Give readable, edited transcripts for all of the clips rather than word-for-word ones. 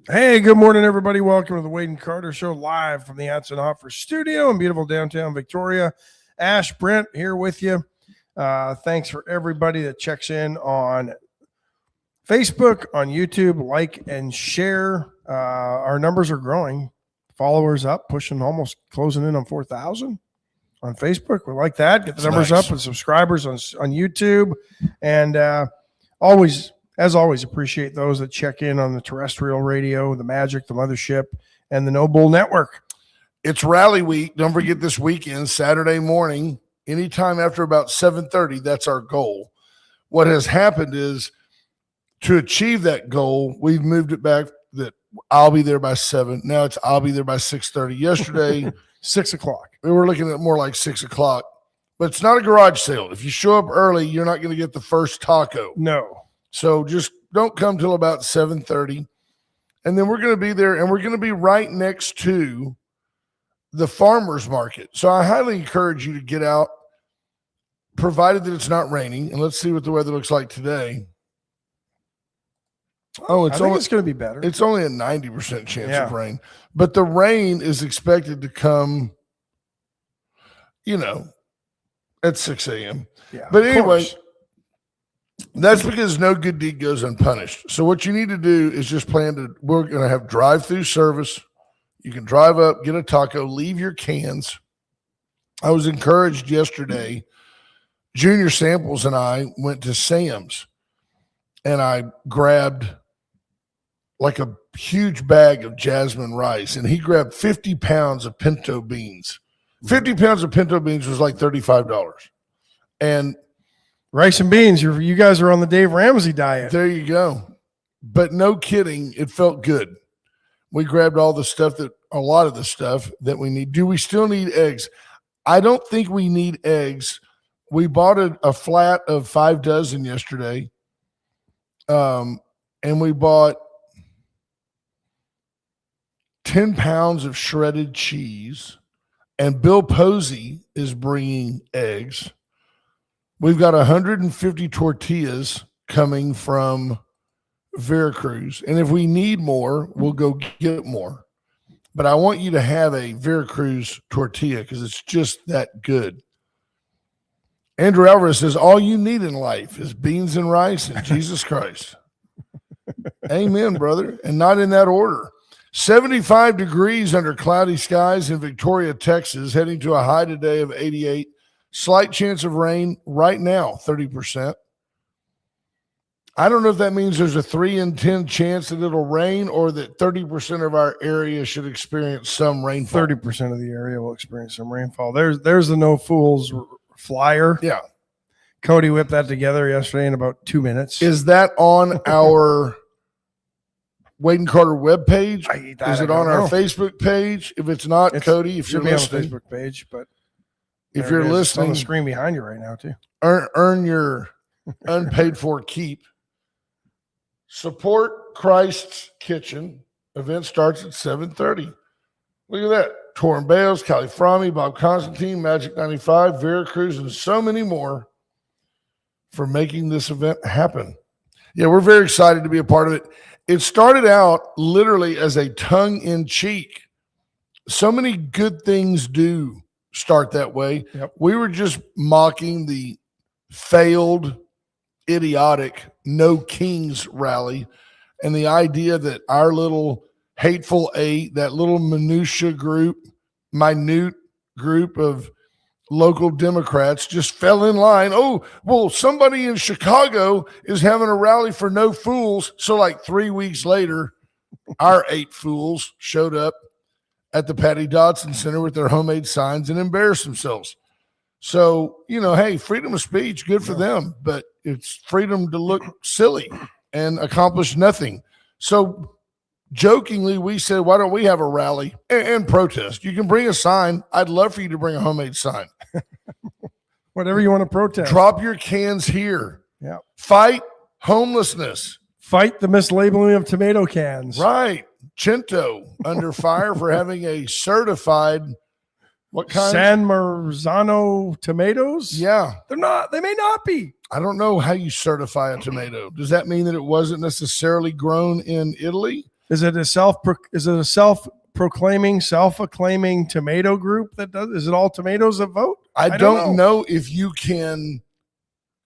Hey, good morning, everybody. Welcome to the Wade and Carter Show live from the Hantavirus studio in beautiful downtown Victoria. Ash Brent here with you. Thanks for everybody that checks in on Facebook, on YouTube. Like and share. Our numbers are growing. Followers up, pushing almost closing in on 4,000 on Facebook. We like that. Get the numbers up, and subscribers on YouTube. And as always, appreciate those that check in on the terrestrial radio, the Magic, the Mothership, and the No Bull Network. It's rally week. Don't forget this weekend, Saturday morning, anytime after about 7:30. That's our goal. What has happened is to achieve that goal, we've moved it back that I'll be there by 7. Now it's I'll be there by 6:30. Yesterday, 6 o'clock. We were looking at more like 6 o'clock. But it's not a garage sale. If you show up early, you're not going to get the first taco. No. So just don't come till about 7:30. And then we're going to be there, and we're going to be right next to the farmer's market. So I highly encourage you to get out, provided that it's not raining. And let's see what the weather looks like today. Oh, I think it's going to be better. It's only a 90% chance of rain. But the rain is expected to come, at 6 a.m. Yeah, but anyway, that's because no good deed goes unpunished. So what you need to do is just we're going to have drive-through service. You can drive up, get a taco, leave your cans. I was encouraged yesterday. Junior Samples and I went to Sam's, and I grabbed like a huge bag of jasmine rice, and he grabbed 50 pounds of pinto beans. 50 pounds of pinto beans was like $35. And rice and beans, you guys are on the Dave Ramsey diet. There you go. But no kidding, it felt good. We grabbed a lot of the stuff that we need. Do we still need eggs? I don't think we need eggs. We bought a flat of 5 dozen yesterday. And we bought 10 pounds of shredded cheese. And Bill Posey is bringing eggs. We've got 150 tortillas coming from Veracruz. And if we need more, we'll go get more. But I want you to have a Veracruz tortilla because it's just that good. Andrew Alvarez says, all you need in life is beans and rice and Jesus Christ. Amen, brother. And not in that order. 75 degrees under cloudy skies in Victoria, Texas, heading to a high today of 88. Slight chance of rain right now, 30%. I don't know if that means there's a 3 in 10 chance that it'll rain or that 30% of our area should experience some rainfall. 30% of the area will experience some rainfall. There's the No Fools flyer. Yeah. Cody whipped that together yesterday in about 2 minutes. Is that on our Wade and Carter webpage? Is it on our Facebook page? If it's not, Cody, if you're listening. It should be on the Facebook page, but if you're listening, it's on the screen behind you right now too. Earn your unpaid for keep. Support Christ's Kitchen. Event starts at 7:30. Look at that. Torrin Bales, Callie Fromme, Bob Constantine, Magic 95, Veracruz, and so many more for making this event happen. Yeah, we're very excited to be a part of it. It started out literally as a tongue-in-cheek. So many good things do start that way. Yep. We were just mocking the failed, idiotic No Kings rally and the idea that our little hateful eight, that little minute group of local Democrats just fell in line. Oh, well, somebody in Chicago is having a rally for no fools. So like 3 weeks later, our 8 fools showed up at the Patty Dodson Center with their homemade signs and embarrassed themselves. So, hey, freedom of speech, good for them, but it's freedom to look silly and accomplish nothing. So jokingly, we said, why don't we have a rally and protest? You can bring a sign. I'd love for you to bring a homemade sign. Whatever you want to protest. Drop your cans here. Yeah. Fight homelessness. Fight the mislabeling of tomato cans. Right. Chinto under fire for having a certified, what kind? San Marzano tomatoes? Yeah. They may not be. I don't know how you certify a tomato. Does that mean that it wasn't necessarily grown in Italy? Is it a self-acclaiming tomato group that does? Is it all tomatoes that vote? I don't know if you can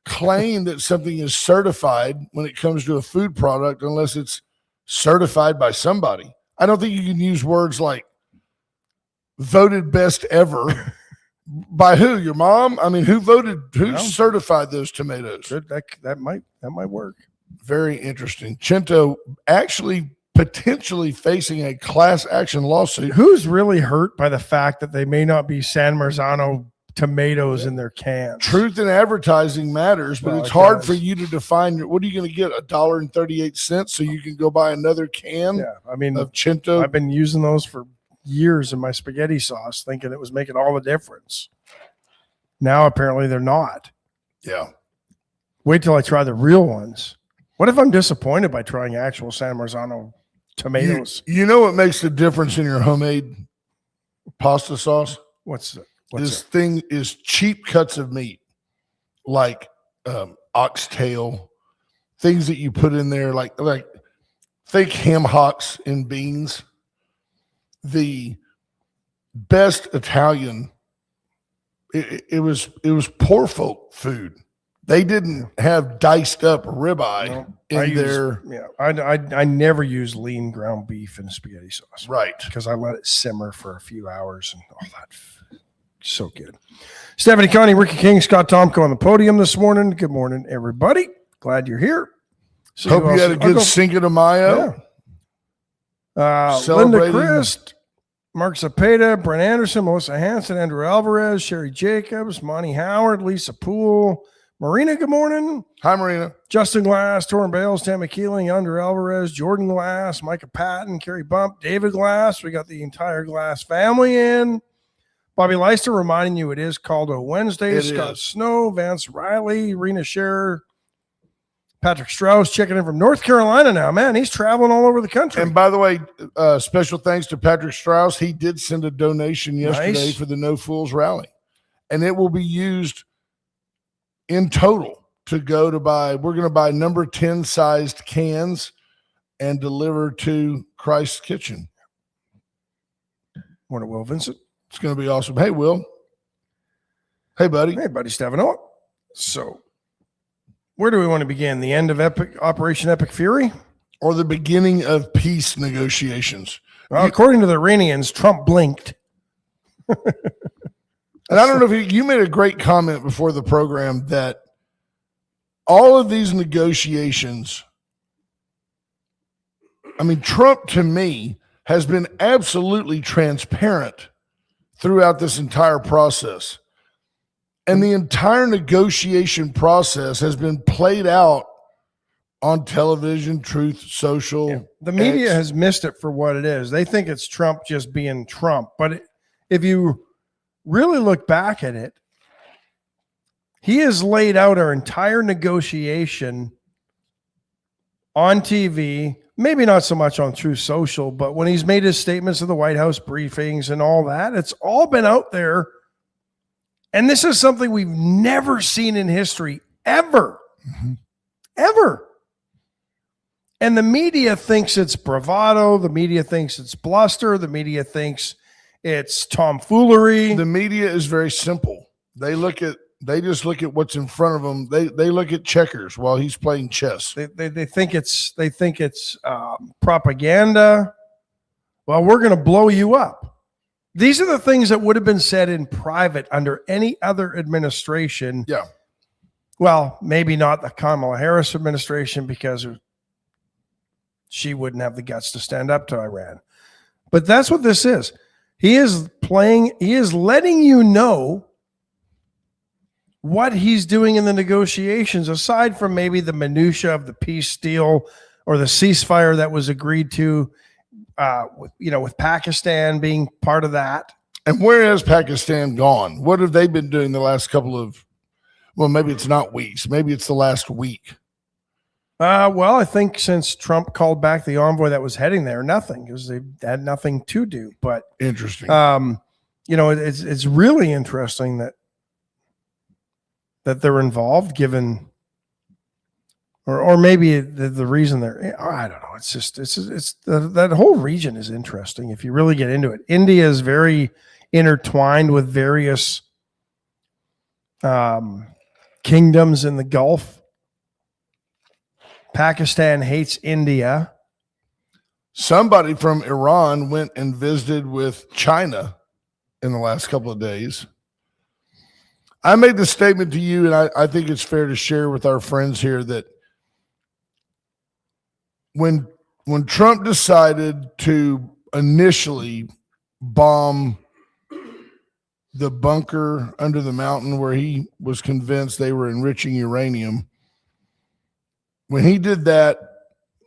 claim that something is certified when it comes to a food product unless it's certified by somebody. I don't think you can use words like voted best ever. By who? Your mom? I mean, who voted? Who certified those tomatoes? Good. That might work. Very interesting. Chinto actually potentially facing a class action lawsuit. Who's really hurt by the fact that they may not be San Marzano tomatoes in their cans? Truth in advertising matters, but it's hard for you to define. What are you going to get? $1.38 so you can go buy another can of Chinto? I've been using those for years in my spaghetti sauce, thinking it was making all the difference. Now apparently they're not. Yeah. Wait till I try the real ones. What if I'm disappointed by trying actual San Marzano tomatoes? You know what makes the difference in your homemade pasta sauce? What's this thing is cheap cuts of meat, like oxtail, things that you put in there, like think ham hocks and beans. The best Italian, it was poor folk food. They didn't have diced up ribeye in there. Yeah, I never use lean ground beef in spaghetti sauce, right? Because I let it simmer for a few hours and all that. So good. Stephanie Connie, Ricky King, Scott Tomko on the podium this morning. Good morning, everybody. Glad you're here. Hope you had a good Cinco de Mayo. Linda Christ, Mark Zapata, Brent Anderson, Melissa Hanson, Andrew Alvarez, Sherry Jacobs, Monty Howard, Lisa Poole, Marina, good morning. Hi, Marina. Justin Glass, Torrin Bales, Tammy Keeling, Andrew Alvarez, Jordan Glass, Micah Patton, Kerry Bump, David Glass. We got the entire Glass family in. Bobby Leister reminding you it is Caldo Wednesday. Scott Snow, Vance Riley, Rena Scherer, Patrick Strauss checking in from North Carolina now. Man, he's traveling all over the country. And by the way, special thanks to Patrick Strauss. He did send a donation yesterday for the No Fools Rally. And it will be used in total to go to buy. We're going to buy number 10 sized cans and deliver to Christ's Kitchen. Morning, Will Vincent. It's going to be awesome. Hey, Will. Hey, buddy. Hey, buddy Stefano. So, where do we want to begin? The end of Operation Epic Fury? Or the beginning of peace negotiations? Well, according to the Iranians, Trump blinked. And I don't know if you made a great comment before the program that all of these negotiations, I mean, Trump to me has been absolutely transparent throughout this entire process. And the entire negotiation process has been played out on television, Truth Social. Yeah. The media has missed it for what it is. They think it's Trump just being Trump. But if you really look back at it, he has laid out our entire negotiation on TV, maybe not so much on Truth Social, but when he's made his statements of the White House briefings and all that, it's all been out there. And this is something we've never seen in history, ever, ever. And the media thinks it's bravado. The media thinks it's bluster. The media thinks it's tomfoolery. The media is very simple. They just look at what's in front of them. They look at checkers while he's playing chess. They think it's propaganda. Well, we're going to blow you up. These are the things that would have been said in private under any other administration. Yeah. Well, maybe not the Kamala Harris administration because she wouldn't have the guts to stand up to Iran. But that's what this is. He is letting you know what he's doing in the negotiations, aside from maybe the minutia of the peace deal or the ceasefire that was agreed to, with Pakistan being part of that. And where has Pakistan gone? What have they been doing the last couple of, well, maybe it's not weeks. Maybe it's the last week. Well, I think since Trump called back the envoy that was heading there, nothing, because they had nothing to do. But interesting. It's really interesting that they're involved, given or maybe the reason they're, I don't know. It's just, that whole region is interesting. If you really get into it, India is very intertwined with various kingdoms in the Gulf. Pakistan hates India. Somebody from Iran went and visited with China in the last couple of days. I made the statement to you, and I think it's fair to share with our friends here that when Trump decided to initially bomb the bunker under the mountain where he was convinced they were enriching uranium, when he did that,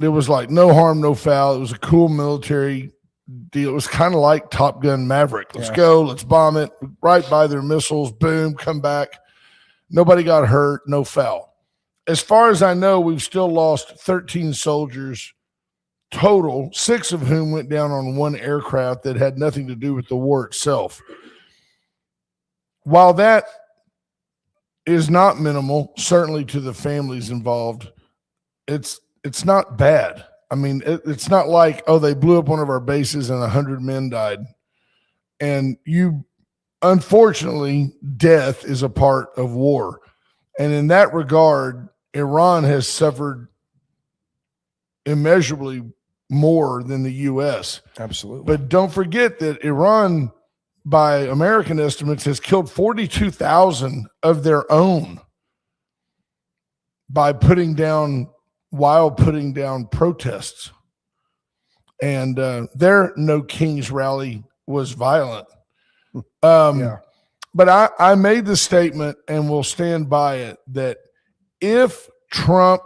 it was like no harm, no foul. It was a cool military deal. It was kind of like Top Gun Maverick. Let's go. Let's bomb it right by their missiles. Boom, come back. Nobody got hurt. No foul. As far as I know, we've still lost 13 soldiers total, 6 of whom went down on one aircraft that had nothing to do with the war itself. While that is not minimal, certainly to the families involved, it's not bad. I mean, it's not like, oh, they blew up one of our bases and 100 men died. And unfortunately, death is a part of war. And in that regard, Iran has suffered immeasurably more than the U.S. Absolutely. But don't forget that Iran, by American estimates, has killed 42,000 of their own by putting down protests. And their No Kings rally was violent. But I made the statement, and will stand by it, that if Trump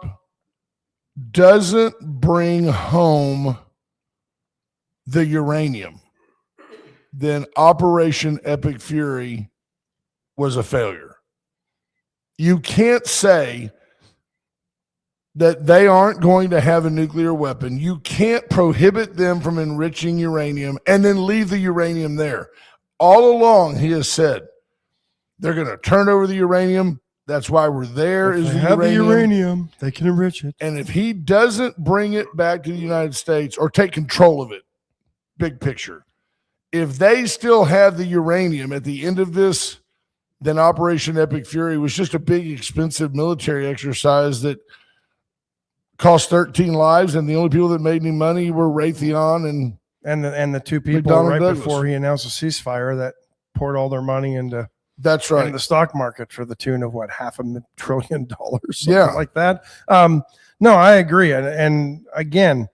doesn't bring home the uranium, then Operation Epic Fury was a failure. You can't say that they aren't going to have a nuclear weapon. You can't prohibit them from enriching uranium and then leave the uranium there. All along, he has said they're going to turn over the uranium. That's why we're there. If they have the uranium, they can enrich it. And if he doesn't bring it back to the United States or take control of it, big picture, if they still have the uranium at the end of this, then Operation Epic Fury was just a big, expensive military exercise that cost 13 lives, and the only people that made any money were Raytheon and the 2 people McDonnell right Douglas. Before he announced a ceasefire that poured all their money into that's right the stock market for the tune of what, $500 billion, something like that. No, I agree, and again,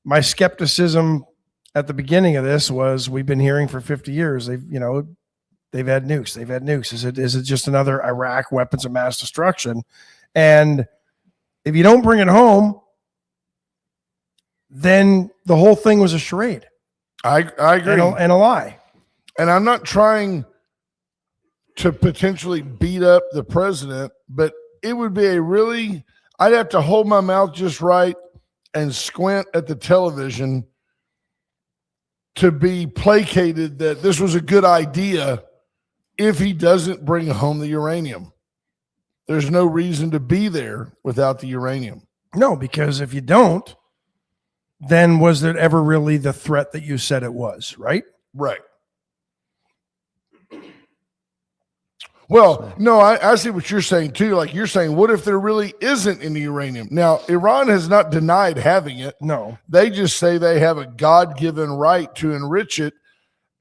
my skepticism at the beginning of this was, we've been hearing for 50 years they've had nukes. Is it just another Iraq weapons of mass destruction? And if you don't bring it home, then the whole thing was a charade. I agree. And a lie. And I'm not trying to potentially beat up the president, but it would be I'd have to hold my mouth just right and squint at the television to be placated that this was a good idea if he doesn't bring home the uranium. There's no reason to be there without the uranium. No, because if you don't, then was there ever really the threat that you said it was, right? Right. Well, no, I see what you're saying too. Like you're saying, what if there really isn't any uranium? Now, Iran has not denied having it. No. They just say they have a God-given right to enrich it.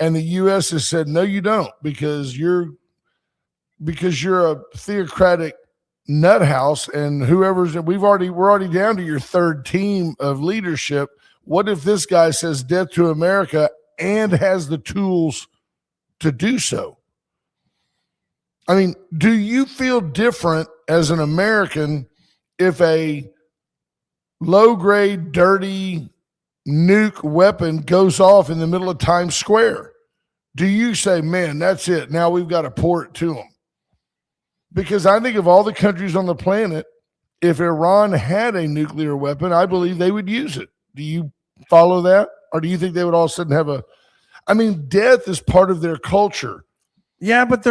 And the U.S. has said, no, you don't, because you're a theocratic nut house, and we're already down to your 3rd team of leadership. What if this guy says death to America and has the tools to do so? I mean, do you feel different as an American if a low-grade, dirty nuke weapon goes off in the middle of Times Square? Do you say, man, that's it, now we've got to pour it to them? Because I think of all the countries on the planet, if Iran had a nuclear weapon, I believe they would use it. Do you follow that? Or do you think they would all of a sudden have death is part of their culture. Yeah, but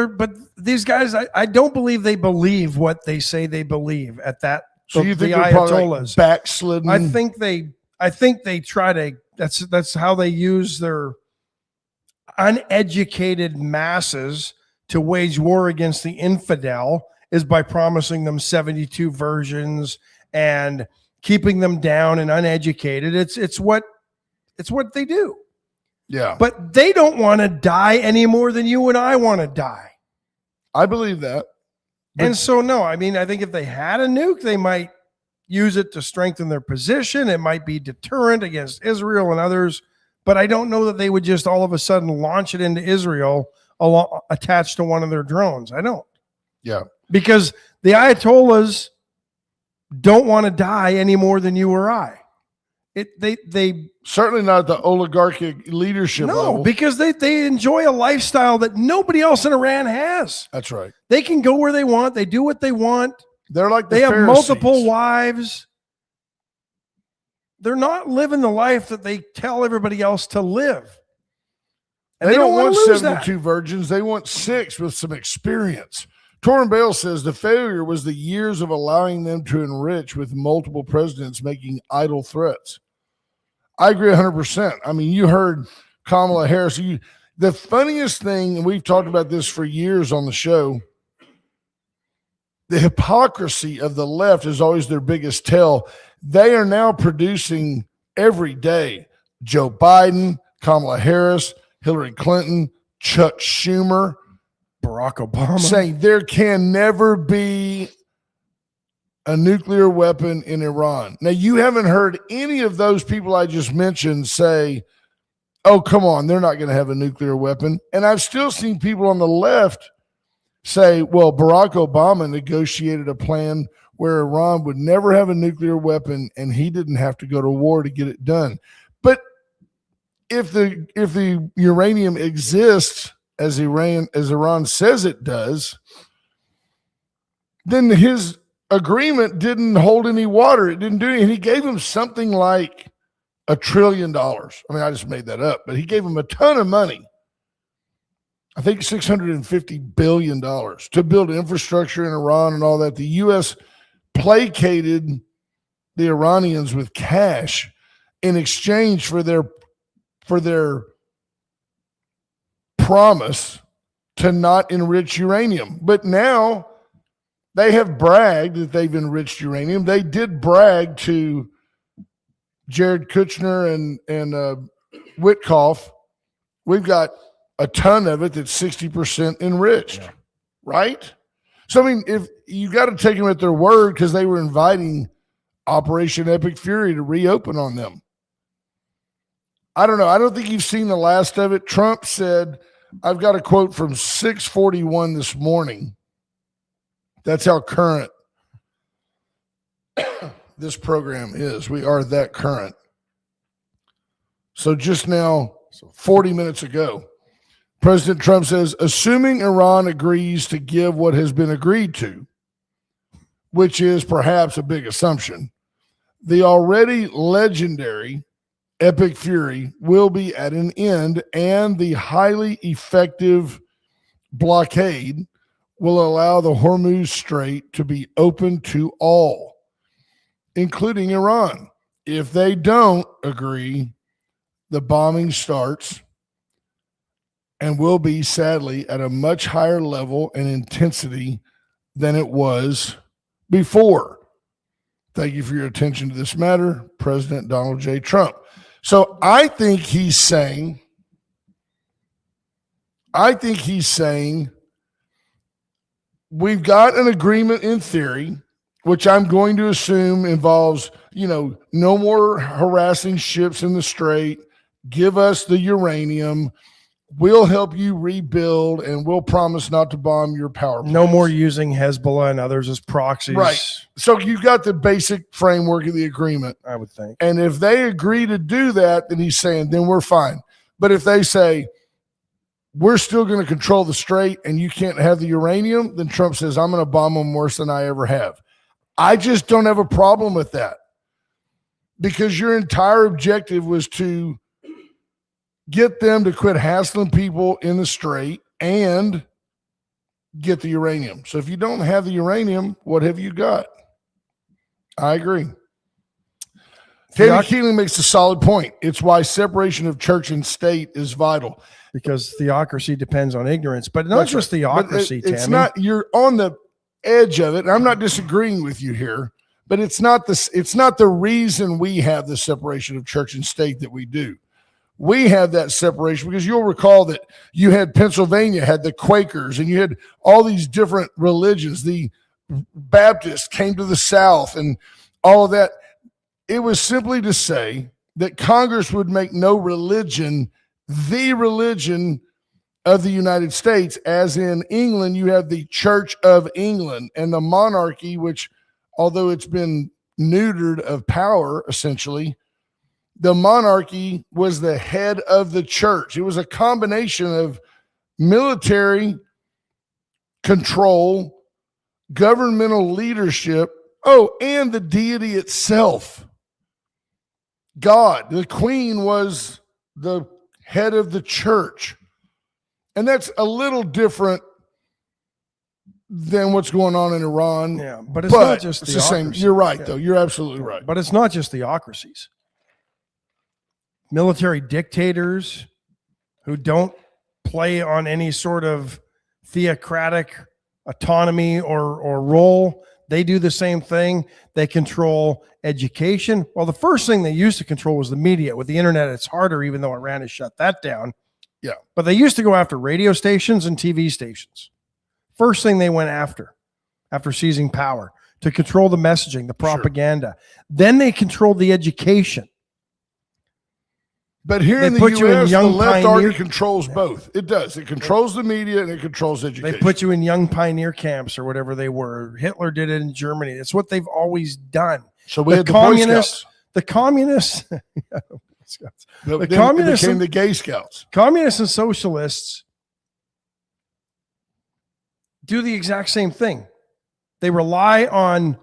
these guys, I don't believe they believe what they say they believe at that So you think they're probably like backslidden? I think they try to. That's how they use their uneducated masses to wage war against the infidel, is by promising them 72 versions and keeping them down and uneducated. It's what they do. Yeah. But they don't want to die any more than you and I want to die. I believe that. And so, no, I mean, I think if they had a nuke, they might use it to strengthen their position. It might be deterrent against Israel and others. But I don't know that they would just all of a sudden launch it into Israel attached to one of their drones. I don't. Yeah. Because the Ayatollahs don't want to die any more than you or I. They certainly not the oligarchic leadership level. Because they enjoy a lifestyle that nobody else in Iran has. That's right. They can go where they want. They do what they want. They're like they have multiple wives. They're not living the life that they tell everybody else to live. And they don't want 72 virgins. They want 6 with some experience. Torrin Bale says the failure was the years of allowing them to enrich with multiple presidents making idle threats. I agree 100%. I mean, you heard Kamala Harris. The funniest thing, and we've talked about this for years on the show, the hypocrisy of the left is always their biggest tell. They are now producing every day Joe Biden, Kamala Harris, Hillary Clinton, Chuck Schumer, Barack Obama, saying there can never be a nuclear weapon in Iran. Now, you haven't heard any of those people I just mentioned say, oh, come on, they're not going to have a nuclear weapon. And I've still seen people on the left say, well, Barack Obama negotiated a plan where Iran would never have a nuclear weapon and he didn't have to go to war to get it done. But if the uranium exists as Iran says it does, then his agreement didn't hold any water. It didn't do anything. He gave him something like $1 trillion. I mean, I just made that up, but he gave him a ton of money. I think $650 billion to build infrastructure in Iran and all that. The U.S. placated the Iranians with cash in exchange for their promise to not enrich uranium. But now they have bragged that they've enriched uranium. They did brag to Jared Kushner and Witkoff. We've got a ton of it that's 60% enriched, right? So, I mean, if you got to take them at their word, because they were inviting Operation Epic Fury to reopen on them. I don't know. I don't think you've seen the last of it. Trump said, I've got a quote from 641 this morning. That's how current this program is. We are that current. So just now, 40 minutes ago, President Trump says, assuming Iran agrees to give what has been agreed to, which is perhaps a big assumption, the already legendary Epic Fury will be at an end, and the highly effective blockade will allow the Hormuz Strait to be open to all, including Iran. If they don't agree, the bombing starts and will be, sadly, at a much higher level and intensity than it was before. Thank you for your attention to this matter, President Donald J. Trump. So I think he's saying we've got an agreement in theory, which I'm going to assume involves, no more harassing ships in the strait. Give us the uranium. We'll help you rebuild, and we'll promise not to bomb your power plants. No more using Hezbollah and others as proxies. Right. So you've got the basic framework of the agreement, I would think. And if they agree to do that, then he's saying, then we're fine. But if they say, we're still going to control the strait and you can't have the uranium, then Trump says, I'm going to bomb them worse than I ever have. I just don't have a problem with that, because your entire objective was to get them to quit hassling people in the strait and get the uranium. So if you don't have the uranium, what have you got? I agree. Tammy Keeling makes a solid point. It's why separation of church and state is vital. Because theocracy depends on ignorance, but not just theocracy, It's Tammy. not, you're on the edge of it. And I'm not disagreeing with you here, but it's not the reason we have the separation of church and state that we do. We have that separation because you'll recall that you had Pennsylvania had the Quakers and you had all these different religions. The Baptists came to the South and all of that. It was simply to say that Congress would make no religion the religion of the United States, as in England, you have the Church of England and the monarchy, which, although it's been neutered of power, essentially, the monarchy was the head of the church. It was a combination of military control, governmental leadership, and the deity itself. God, the queen was the head of the church. And that's a little different than what's going on in Iran. Yeah, but it's not just the same. You're right, though. You're absolutely right. But it's not just theocracies. Military dictators who don't play on any sort of theocratic autonomy or role, they do the same thing. They control education. Well, the first thing they used to control was the media. With the internet, it's harder, even though Iran has shut that down. Yeah. But they used to go after radio stations and TV stations. First thing they went after seizing power, to control the messaging, the propaganda. Sure. Then they controlled the education. But here in the U.S., the left already controls both. It does. It controls the media and it controls education. They put you in young pioneer camps or whatever they were. Hitler did it in Germany. That's what they've always done. So we had the Boy Scouts. The communists. The communists became the Gay Scouts. Communists and socialists do the exact same thing. They rely on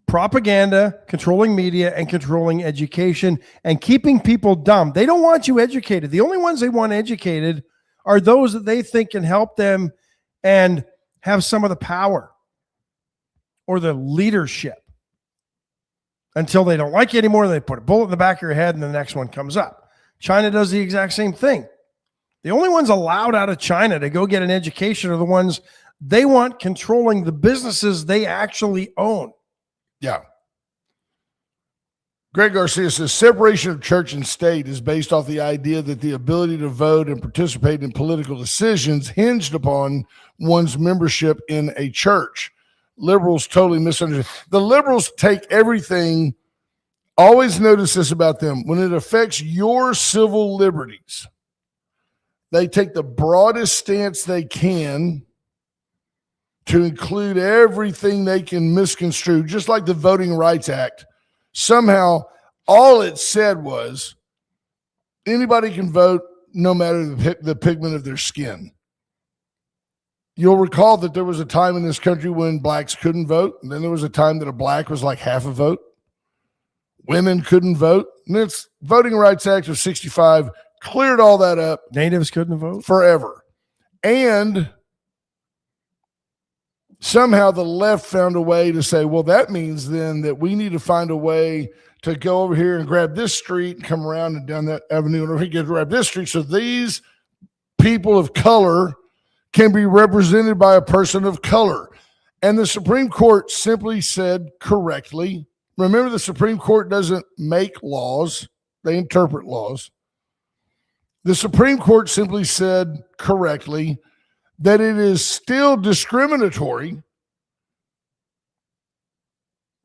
propaganda, controlling media, and controlling education, and keeping people dumb. They don't want you educated. The only ones they want educated are those that they think can help them and have some of the power or the leadership. Until they don't like you anymore, they put a bullet in the back of your head and the next one comes up. China does the exact same thing. The only ones allowed out of China to go get an education are the ones they want controlling the businesses they actually own. Yeah. Greg Garcia says separation of church and state is based off the idea that the ability to vote and participate in political decisions hinged upon one's membership in a church. Liberals totally misunderstand. The liberals take everything, always notice this about them, when it affects your civil liberties, they take the broadest stance they can to include everything they can misconstrue, just like the Voting Rights Act. Somehow, all it said was anybody can vote no matter the pigment of their skin. You'll recall that there was a time in this country when blacks couldn't vote, and then there was a time that a black was like half a vote. Women couldn't vote. And it's Voting Rights Act of 65 cleared all that up. Natives couldn't vote? Forever. And somehow the left found a way to say, well, that means then that we need to find a way to go over here and grab this street and come around and down that avenue and over here grab this street. So these people of color can be represented by a person of color. And the Supreme Court simply said correctly, remember the Supreme Court doesn't make laws, they interpret laws. The Supreme Court simply said correctly that it is still discriminatory.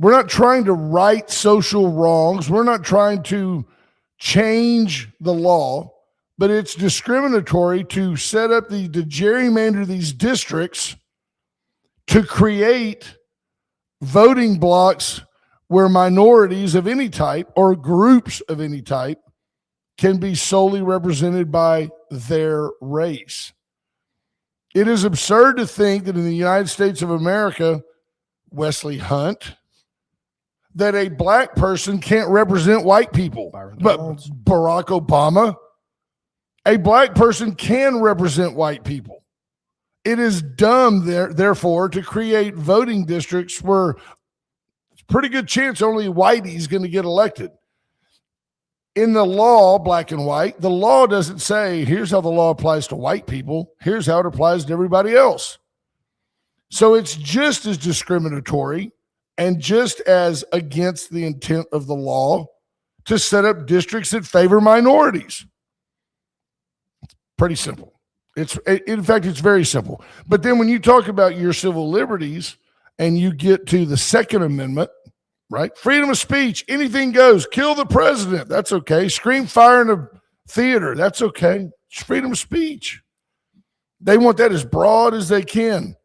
We're not trying to right social wrongs. We're not trying to change the law, but it's discriminatory to set up to gerrymander these districts to create voting blocks where minorities of any type or groups of any type can be solely represented by their race. It is absurd to think that in the United States of America, Wesley Hunt, that a black person can't represent white people. But Barack Obama, a black person can represent white people. It is dumb, therefore, to create voting districts where pretty good chance only whitey's going to get elected. In the law, black and white, the law doesn't say, here's how the law applies to white people. Here's how it applies to everybody else. So it's just as discriminatory and just as against the intent of the law to set up districts that favor minorities. It's pretty simple. In fact, it's very simple. But then when you talk about your civil liberties and you get to the Second Amendment, right? Freedom of speech, anything goes. Kill the president. That's okay. Scream fire in a theater. That's okay. It's freedom of speech. They want that as broad as they can.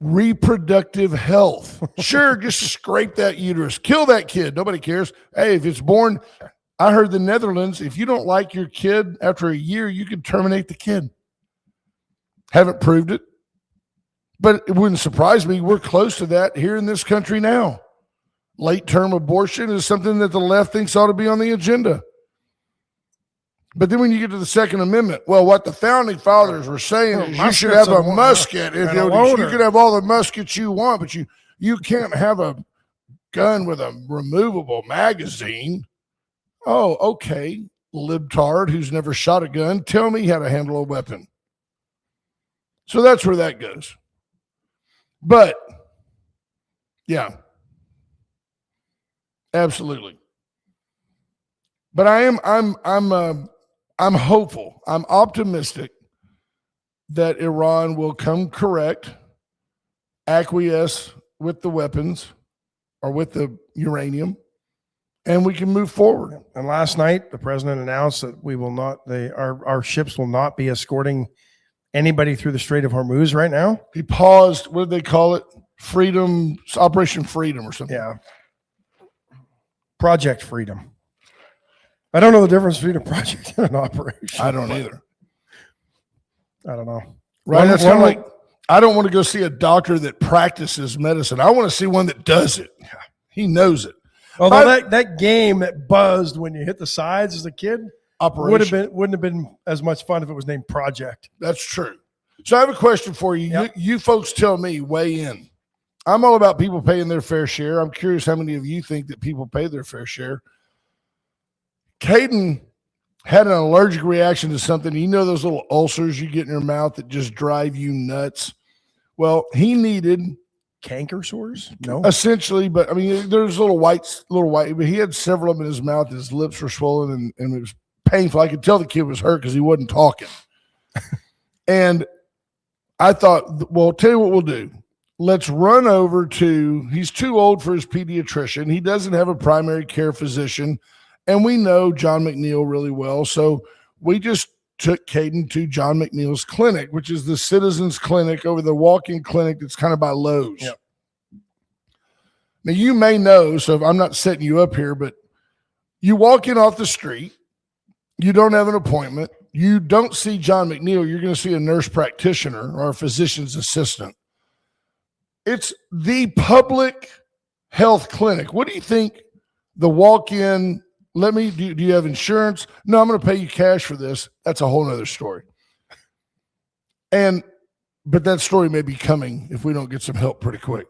Reproductive health. Sure, just scrape that uterus. Kill that kid. Nobody cares. Hey, if it's born, I heard the Netherlands, if you don't like your kid after a year, you can terminate the kid. Haven't proved it. But it wouldn't surprise me. We're close to that here in this country now. Late-term abortion is something that the left thinks ought to be on the agenda. But then when you get to the Second Amendment, well, what the founding fathers were saying is you should have a musket. If you can have all the muskets you want, but you can't have a gun with a removable magazine. Oh, okay, libtard who's never shot a gun. Tell me how to handle a weapon. So that's where that goes. But yeah, absolutely. But I'm hopeful. I'm optimistic that Iran will come correct, acquiesce with the weapons or with the uranium, and we can move forward. And last night, the president announced that we will not, our ships will not be escorting anybody through the Strait of Hormuz right now. He paused. What did they call it? Operation Freedom or something. Yeah. Project Freedom. I don't know the difference between a project and an operation. I don't either. I don't know. Right? That's kind of like, I don't want to go see a doctor that practices medicine. I want to see one that does it. Yeah. He knows it. Although that game that buzzed when you hit the sides as a kid wouldn't have been as much fun if it was named Project. That's true. So I have a question for you. Yep. You folks tell me, weigh in. I'm all about people paying their fair share. I'm curious how many of you think that people pay their fair share. Caden had an allergic reaction to something. You know those little ulcers you get in your mouth that just drive you nuts? Well, he needed canker sores? No. Essentially, but I mean, there's little white, but he had several of them in his mouth. His lips were swollen and it was painful. I could tell the kid was hurt because he wasn't talking. And I thought, well, tell you what we'll do. Let's run over to, he's too old for his pediatrician. He doesn't have a primary care physician. And we know John McNeil really well. So we just took Caden to John McNeil's clinic, which is the Citizens Clinic over the walk-in clinic that's kind of by Lowe's. Yep. Now, you may know, so I'm not setting you up here, but you walk in off the street, you don't have an appointment, you don't see John McNeil, you're going to see a nurse practitioner or a physician's assistant. It's the public health clinic. What do you think the walk-in, do you have insurance? No, I'm going to pay you cash for this. That's a whole nother story. But that story may be coming if we don't get some help pretty quick.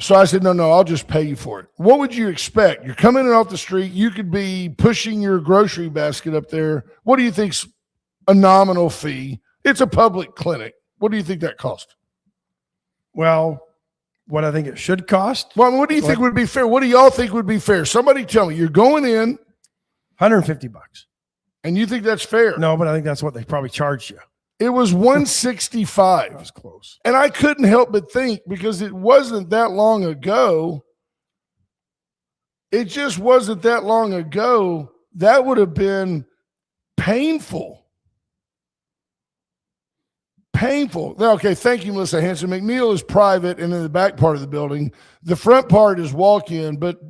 So I said, no, I'll just pay you for it. What would you expect? You're coming in off the street. You could be pushing your grocery basket up there. What do you think's a nominal fee? It's a public clinic. What do you think that costs? Well, what I think it should cost. Well, what do you think would be fair? What do y'all think would be fair? Somebody tell me. You're going in $150. And you think that's fair? No, but I think that's what they probably charged you. It was $165. That was close. And I couldn't help but think, because it wasn't that long ago. It just wasn't that long ago. That would have been painful. Painful. Okay, thank you, Melissa Hanson. McNeil is private and in the back part of the building. The front part is walk-in, but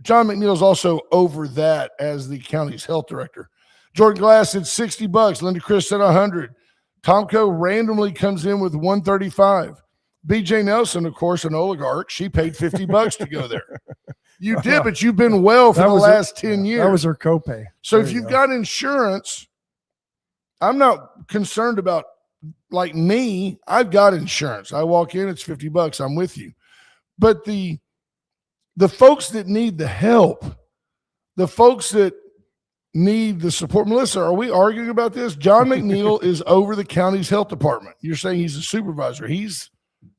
John McNeil is also over that as the county's health director. Jordan Glass said $60. Linda Chris said $100. Tomko randomly comes in with $135. BJ Nelson, of course, an oligarch, she paid $50 to go there. You did, but you've been well for the last 10 years. That was her copay. So if you've got insurance, I'm not concerned about, like me, I've got insurance. I walk in, it's $50. I'm with you. But the folks that need the help, the folks that need the support. Melissa, are we arguing about this? John McNeil is over the county's health department. You're saying he's a supervisor. He's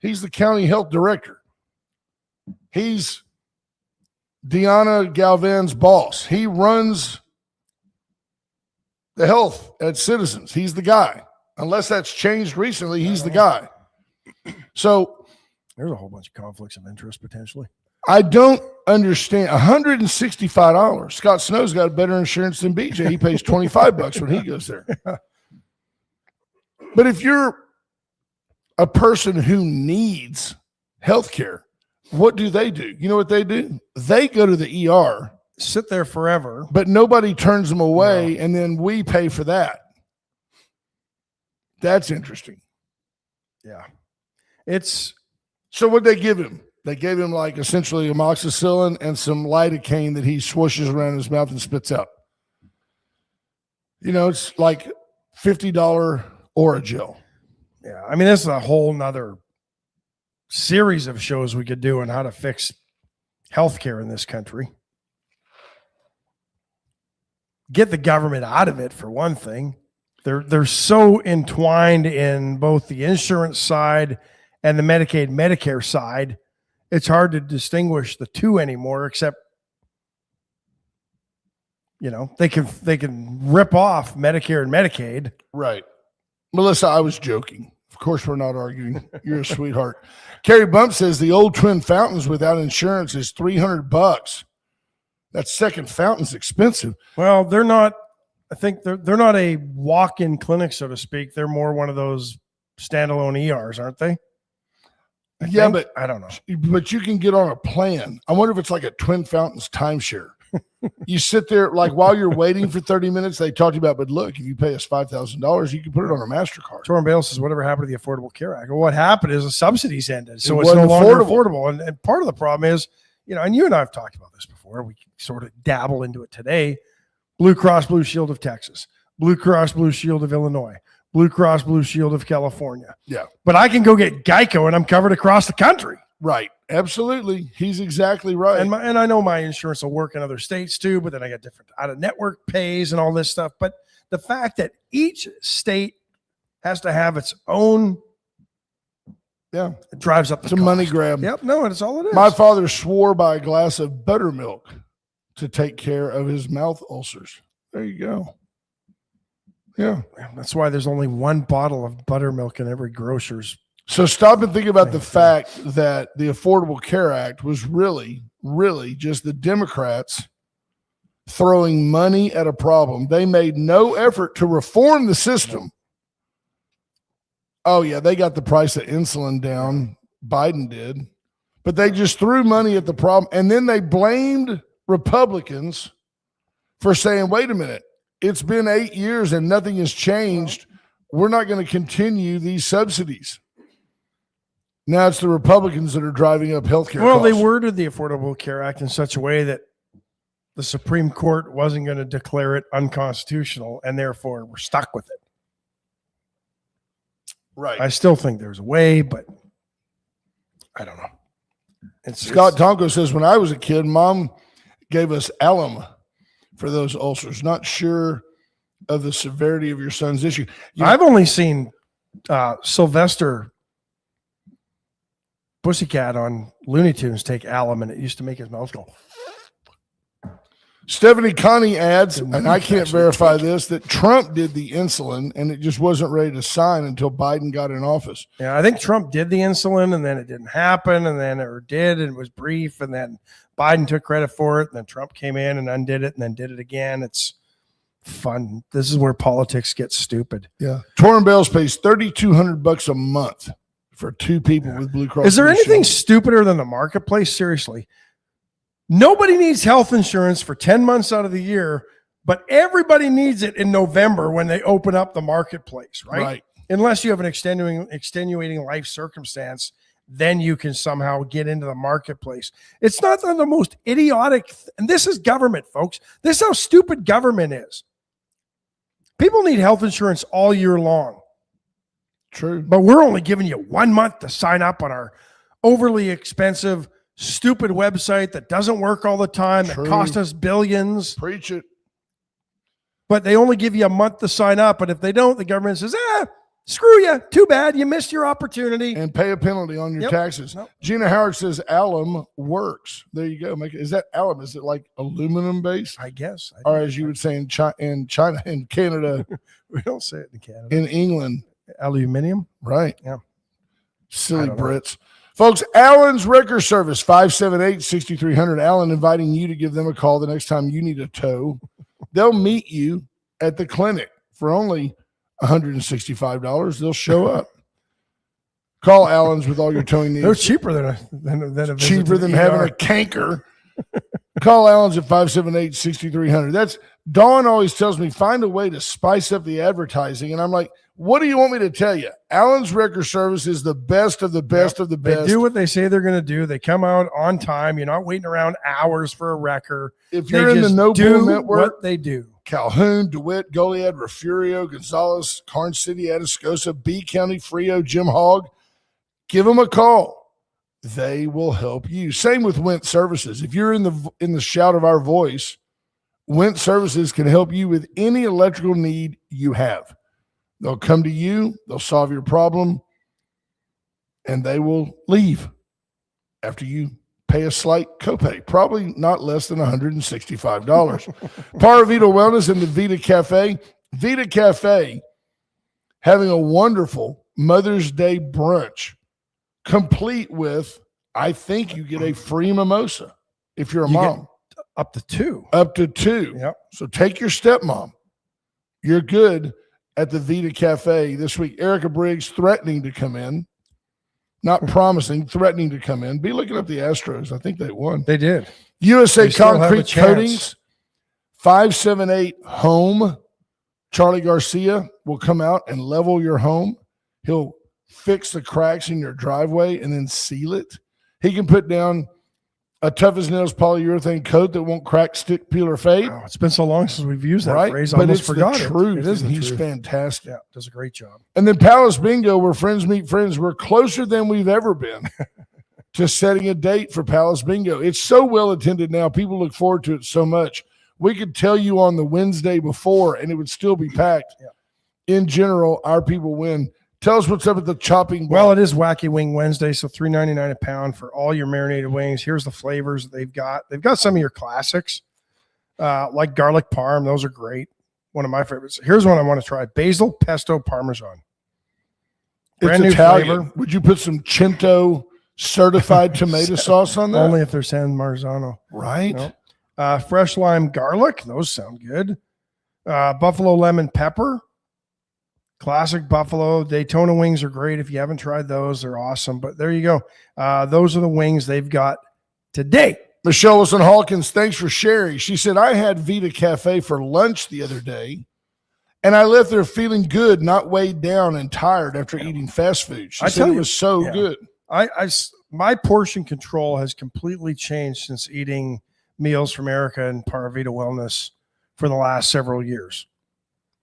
the county health director. He's Deanna Galvan's boss. He runs the health at Citizens. He's the guy. Unless that's changed recently, he's the guy. So there's a whole bunch of conflicts of interest potentially. I don't understand. $165. Scott Snow's got better insurance than BJ. He pays $25 when he goes there. But if you're a person who needs health care, what do? You know what they do? They go to the ER. Sit there forever. But nobody turns them away, and then we pay for that. That's interesting. Yeah. So what'd they give him? They gave him like essentially amoxicillin and some lidocaine that he swooshes around his mouth and spits out. You know, it's like $50 Oragel. Yeah. I mean, this is a whole nother series of shows we could do on how to fix healthcare in this country. Get the government out of it, for one thing. They're so entwined in both the insurance side and the Medicaid, Medicare side. It's hard to distinguish the two anymore, except, you know, they can rip off Medicare and Medicaid. Right. Melissa, I was joking. Of course, we're not arguing. You're a sweetheart. Carrie Bump says the old twin fountains without insurance is $300. That second fountain's expensive. Well, they're not. I think they're not a walk-in clinic, so to speak. They're more one of those standalone ERs, aren't they? Yeah, but I don't know. But you can get on a plan. I wonder if it's like a Twin Fountains timeshare. You sit there, like while you're waiting for 30 minutes, they talk to you about, but look, if you pay us $5,000, you can put it on a MasterCard. Torrin Bale says, whatever happened to the Affordable Care Act? Well, what happened is the subsidies ended. So it's no longer affordable. And part of the problem is, you know, and you and I have talked about this before. We sort of dabble into it today. Blue Cross Blue Shield of Texas, Blue Cross Blue Shield of Illinois, Blue Cross Blue Shield of California. Yeah. But I can go get Geico and I'm covered across the country. Right. Absolutely. He's exactly right. And I know my insurance will work in other states too, but then I got different out-of-network pays and all this stuff. But the fact that each state has to have its own, it drives up the cost. Money grab. Yep. No, it's all it is. My father swore by a glass of buttermilk to take care of his mouth ulcers. There you go. Yeah. That's why there's only one bottle of buttermilk in every grocer's. So stop and think about the fact that the Affordable Care Act was really, really just the Democrats throwing money at a problem. They made no effort to reform the system. Oh, yeah, they got the price of insulin down. Biden did. But they just threw money at the problem. And then they blamed Republicans for saying, wait a minute, it's been 8 years and nothing has changed. We're not going to continue these subsidies. Now it's the Republicans that are driving up healthcare costs. They worded the Affordable Care Act in such a way that the Supreme Court wasn't going to declare it unconstitutional, and therefore we're stuck with it. Right. I still think there's a way, but I don't know. Scott Tonko says, when I was a kid, Mom gave us alum for those ulcers. Not sure of the severity of your son's issue. I've only seen Sylvester Pussycat on Looney Tunes take alum, and it used to make his mouth go. Stephanie Connie adds, and I can't verify this, that Trump did the insulin and it just wasn't ready to sign until Biden got in office. Yeah, I think Trump did the insulin and then it didn't happen, and then it did and it was brief, and then Biden took credit for it, and then Trump came in and undid it and then did it again. It's fun. This is where politics gets stupid. Yeah. Torrin Bales pays $3,200 a month for two people with Blue Cross. Is there anything stupider than the marketplace? Seriously. Nobody needs health insurance for 10 months out of the year, but everybody needs it in November when they open up the marketplace, right? Unless you have an extenuating life circumstance, then you can somehow get into the marketplace. It's not the most idiotic, and this is government, folks. This is how stupid government is. People need health insurance all year long. True. But we're only giving you 1 month to sign up on overly expensive, stupid website that doesn't work all the time, that cost us billions. Preach it. But they only give you a month to sign up. And if they don't, the government says, screw you. Too bad. You missed your opportunity. And pay a penalty on your taxes. Nope. Gina Howard says alum works. There you go. Is that alum? Is it like aluminum based? I guess. Or as you would say in China, in Canada. We don't say it in Canada. In England. Aluminium? Right. Yeah. Silly Brits. Folks, Allen's Wrecker Service, 578-6300. Allen inviting you to give them a call the next time you need a tow. They'll meet you at the clinic for only $165. They'll show up. Call Allen's with all your towing needs. They're cheaper than a cheaper than having a canker. Call Allen's at 578-6300. That's Dawn always tells me, find a way to spice up the advertising. And I'm like, what do you want me to tell you? Allen's Wrecker Service is the best of the best of the best. They do what they say they're going to do. They come out on time. You're not waiting around hours for a wrecker. If you're in the No Bull Network, what they do. Calhoun, DeWitt, Goliad, Refugio, Gonzales, Karnes City, Atascosa, B County, Frio, Jim Hogg, give them a call. They will help you. Same with Went Services. If you're in the shout of our voice, Went Services can help you with any electrical need you have. They'll come to you, they'll solve your problem, and they will leave after you pay a slight copay, probably not less than $165. Paravita Wellness and the Vita Cafe. Vita Cafe having a wonderful Mother's Day brunch, complete with, I think you get a free mimosa if you're a mom. Up to two. Up to two. Yep. So take your stepmom. You're good at the Vita Cafe this week. Erica Briggs threatening to come in. Not promising, threatening to come in. Be looking up the Astros. I think they won. They did. USA Concrete Coatings, 578-HOME. Charlie Garcia will come out and level your home. He'll fix the cracks in your driveway and then seal it. He can put down a tough as nails polyurethane coat that won't crack, stick, peel, or fade. Oh, it's been so long since we've used that phrase. I But almost it's forgot the truth. It is the He's truth. fantastic. Yeah, does a great job. And then Palace Bingo, where friends meet friends. We're closer than we've ever been to setting a date for Palace Bingo. It's so well attended now. People look forward to it so much. We could tell you on the Wednesday before, and it would still be packed. Yeah. In general, our people win. Tell us what's up at the chopping block. Well, it is Wacky Wing Wednesday, so $3.99 a pound for all your marinated wings. Here's the flavors that they've got. They've got some of your classics, like garlic parm. Those are great. One of my favorites. Here's one I want to try: basil pesto parmesan. Brand new Italian flavor. Would you put some Cento certified tomato sauce on that? Only if they're San Marzano. Right. No. Fresh lime garlic. Those sound good. Buffalo lemon pepper. Classic Buffalo. Daytona wings are great. If you haven't tried those, they're awesome. But there you go. Those are the wings they've got today. Michelle Wilson Hawkins, thanks for sharing. She said, I had Vita Cafe for lunch the other day, and I left there feeling good, not weighed down and tired after eating fast food. She said it was so good. My portion control has completely changed since eating meals from Erica and Paravita Wellness for the last several years.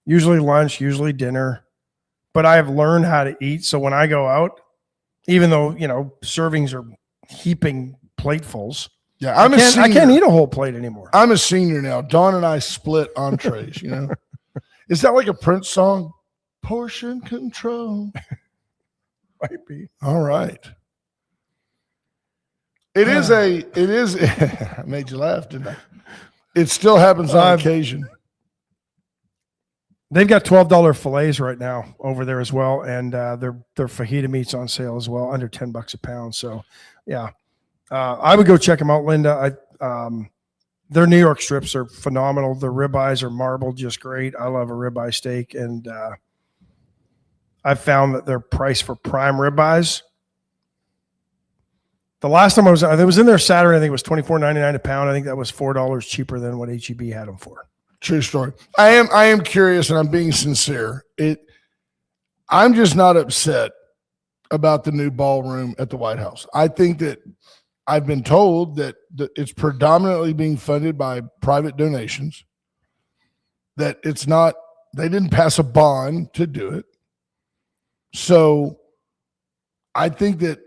Usually lunch, usually dinner, but I have learned how to eat. So when I go out, even though, servings are heaping platefuls. Yeah, I can't eat a whole plate anymore. I'm a senior now. Dawn and I split entrees, Is that like a Prince song? Portion control. Might be. All right. It is I made you laugh, didn't I? It still happens on occasion. They've got $12 fillets right now over there as well, and their fajita meat's on sale as well, under $10 a pound. So, yeah, I would go check them out, Linda. Their New York strips are phenomenal. Their ribeyes are marbled, just great. I love a ribeye steak, and I've found that their price for prime ribeyes. The last time I was in there Saturday, I think it was $24.99 a pound. I think that was $4 cheaper than what HEB had them for. True story. I am curious, and I'm being sincere. I'm just not upset about the new ballroom at the White House. I think that I've been told that it's predominantly being funded by private donations, that it's not, they didn't pass a bond to do it. So I think that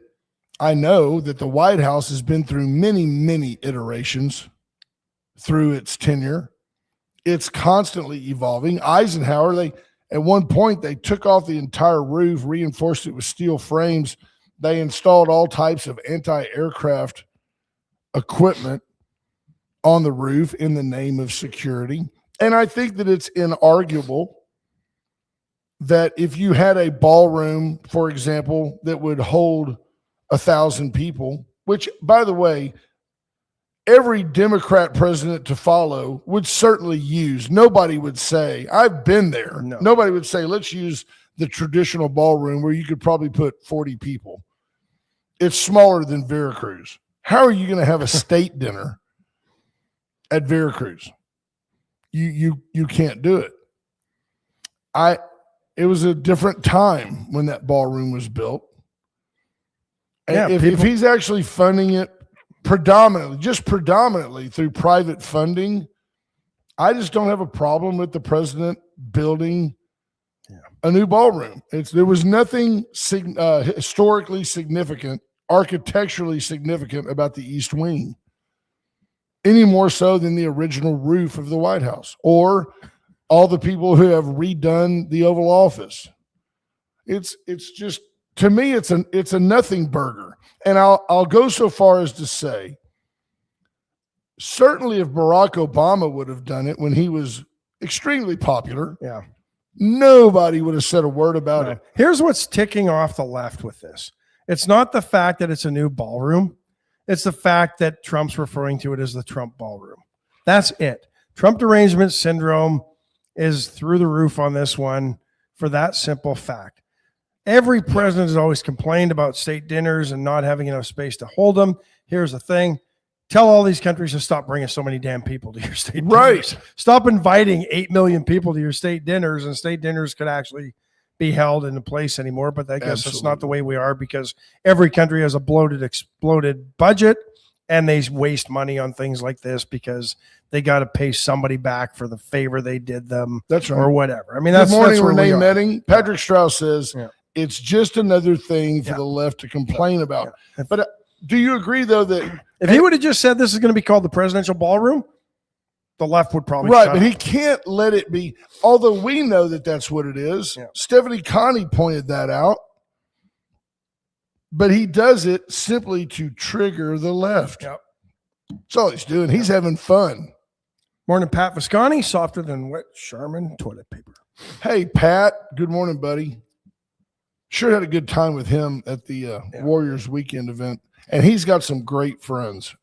I know that the White House has been through many, many iterations through its tenure. It's constantly evolving. Eisenhower, at one point, they took off the entire roof, reinforced it with steel frames. They installed all types of anti-aircraft equipment on the roof in the name of security. And I think that it's inarguable that if you had a ballroom, for example, that would hold 1,000 people, which, by the way, every Democrat president to follow would certainly use. Nobody would say, I've been there. No. Nobody would say, let's use the traditional ballroom where you could probably put 40 people. It's smaller than Veracruz. How are you going to have a state dinner at Veracruz? You can't do it. It was a different time when that ballroom was built. And if he's actually funding it predominantly through private funding, I just don't have a problem with the president building a new ballroom. There was nothing historically significant, architecturally significant about the East Wing, any more so than the original roof of the White House or all the people who have redone the Oval Office. It's just, to me, it's a nothing burger. And I'll go so far as to say, certainly if Barack Obama would have done it when he was extremely popular, nobody would have said a word about it. Here's what's ticking off the left with this. It's not the fact that it's a new ballroom. It's the fact that Trump's referring to it as the Trump ballroom. That's it. Trump derangement syndrome is through the roof on this one for that simple fact. Every president has always complained about state dinners and not having enough space to hold them. Here's the thing. Tell all these countries to stop bringing so many damn people to your state dinners. Stop inviting 8 million people to your state dinners, and state dinners could actually be held in a place anymore. But I guess that's not the way we are, because every country has a exploded budget, and they waste money on things like this because they got to pay somebody back for the favor they did them. That's right. Or whatever. I mean, that's Good morning, where Renee we are. Metting. Patrick Strauss says it's just another thing for the left to complain about. But do you agree, though, that if he would have just said this is going to be called the presidential ballroom, the left would probably but he can't let it be, although we know that that's what it is. Stephanie Connie pointed that out, but he does it simply to trigger the left. That's all he's doing. He's having fun. Morning, Pat Visconti, softer than wet Charmin toilet paper. Hey, Pat. Good morning, buddy. Sure had a good time with him at the Warriors weekend event, and he's got some great friends.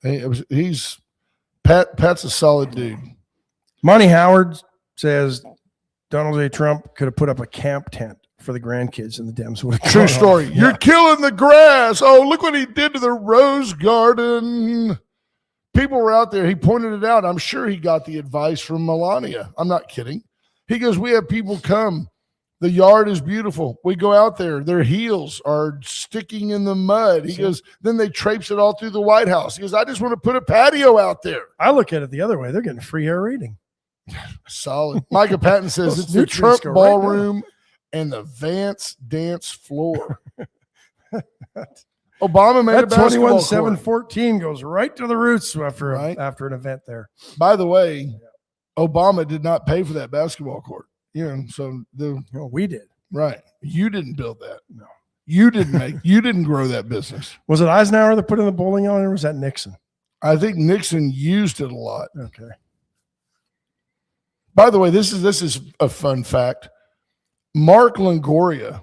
Pat's a solid dude. Monty Howard says Donald J. Trump could have put up a camp tent for the grandkids, and the Dems would have. True story. You're killing the grass. Oh, look what he did to the rose garden. People were out there. He pointed it out. I'm sure he got the advice from Melania. I'm not kidding. He goes, we have people come. The yard is beautiful. We go out there. Their heels are sticking in the mud. He goes, then they traipse it all through the White House. He goes, I just want to put a patio out there. I look at it the other way. They're getting free air rating. Solid. Micah Patton says it's the Trump ballroom and the Vance dance floor. Obama made that a basketball 21-7-14 goes right to the roots after an event there. By the way, Obama did not pay for that basketball court. So we did. Right. You didn't build that. No. You didn't grow that business. Was it Eisenhower that put in the bowling alley, or was that Nixon? I think Nixon used it a lot. Okay. By the way, this is a fun fact. Mark Longoria,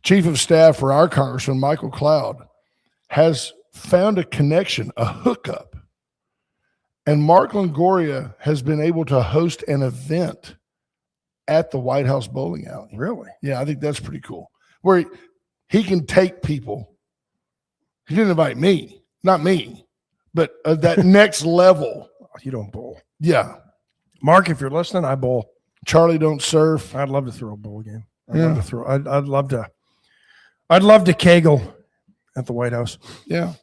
chief of staff for our Congressman Michael Cloud, has found a connection, a hookup. And Mark Longoria has been able to host an event at the White House bowling alley. Really? Yeah, I think that's pretty cool. Where he can take people. He didn't invite me, not me, but that next level. You don't bowl. Yeah. Mark, if you're listening, I bowl. Charlie don't surf. I'd love to throw a bowl game. I'd love to kegel at the White House. Yeah.